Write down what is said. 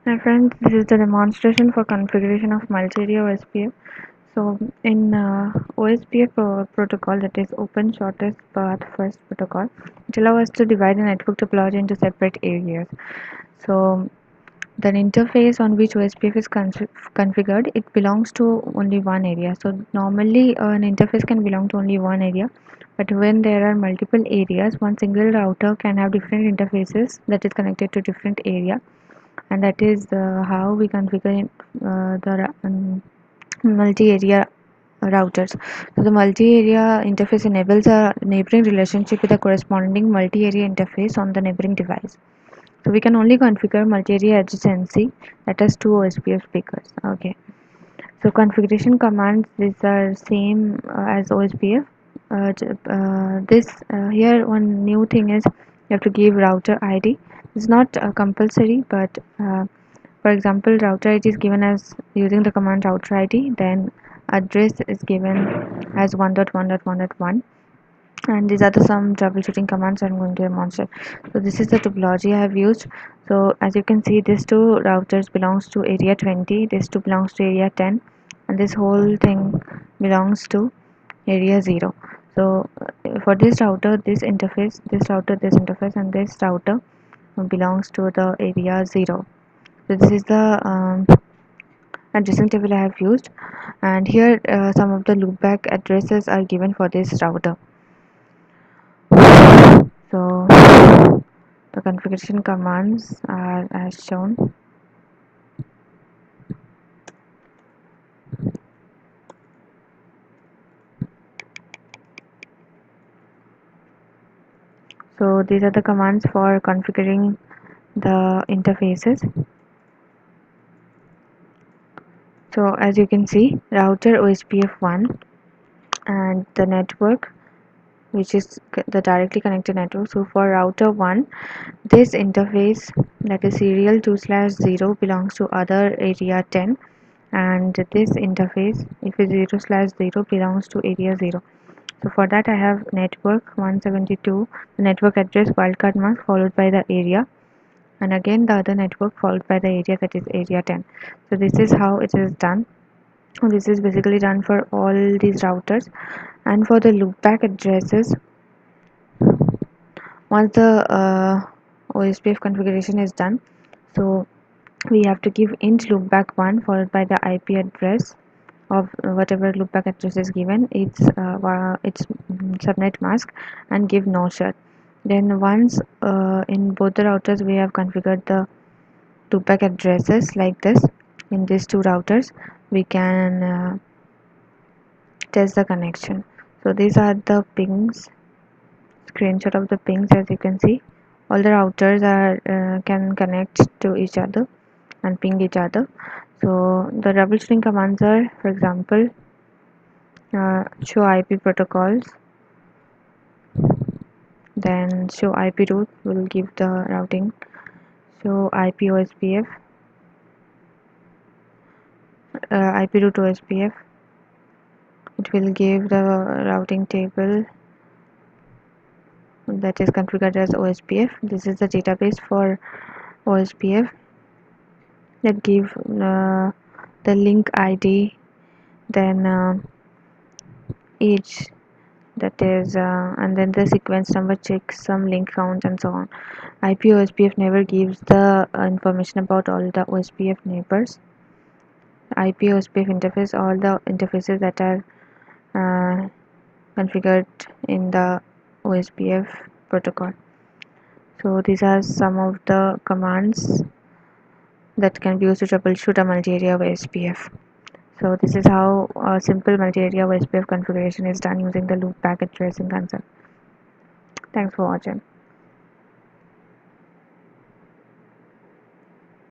Hi friends, this is the demonstration for configuration of multi-area OSPF. So in OSPF protocol, that is Open Shortest Path First protocol, it allows us to divide the network topology into separate areas. So the interface on which OSPF is configured, it belongs to only one area. So normally an interface can belong to only one area, but when there are multiple areas, one single router can have different interfaces that is connected to different area, and that is how we configure the multi-area routers. So the multi-area interface enables a neighboring relationship with a corresponding multi-area interface on the neighboring device. So we can only configure multi-area adjacency, that is two OSPF speakers. Okay. So configuration commands, these are same as OSPF. This here one new thing is you have to give router ID. It's not compulsory, but for example, router ID is given as using the command router ID. Then address is given as 1.1.1.1, and these are the some troubleshooting commands I'm going to demonstrate. So this is the topology I have used. So as you can see, these two routers belongs to area 20, this two belongs to area 10, and this whole thing belongs to area 0. So for this router, this interface, this router, this interface, and this router belongs to the area 0. So this is the addressing table I have used, and here some of the loopback addresses are given for this router. So the configuration commands are as shown. So these are the commands for configuring the interfaces. So as you can see, router OSPF1 and the network, which is the directly connected network. So for router 1, this interface, that is serial 2/0, belongs to other area 10, and this interface, if it's 0/0, belongs to area 0. So for that I have network 172, the network address wildcard mask followed by the area, and again the other network followed by the area, that is area 10. So this is how it is done. This is basically done for all these routers. And for the loopback addresses, once the OSPF configuration is done, so we have to give int loopback 1 followed by the IP address of whatever loopback address is given, its subnet mask, and give no shut. Then once in both the routers we have configured the loopback addresses like this, in these two routers we can test the connection. So these are the pings, screenshot of the pings. As you can see, all the routers are can connect to each other and ping each other. So the troubleshooting commands are, for example, show IP protocols, then show IP route will give the routing, show IP OSPF, IP route OSPF, it will give the routing table that is configured as OSPF. This is the database for OSPF that give the link ID, then each, that is and then the sequence number, checksum, link count, and so on. IP OSPF never gives the information about all the OSPF neighbors. IP OSPF interface, all the interfaces that are uh, configured in the OSPF protocol. So these are some of the commands that can be used to troubleshoot a multi-area OSPF. So this is how a simple multi-area OSPF configuration is done using the loopback addressing concept. Thanks for watching.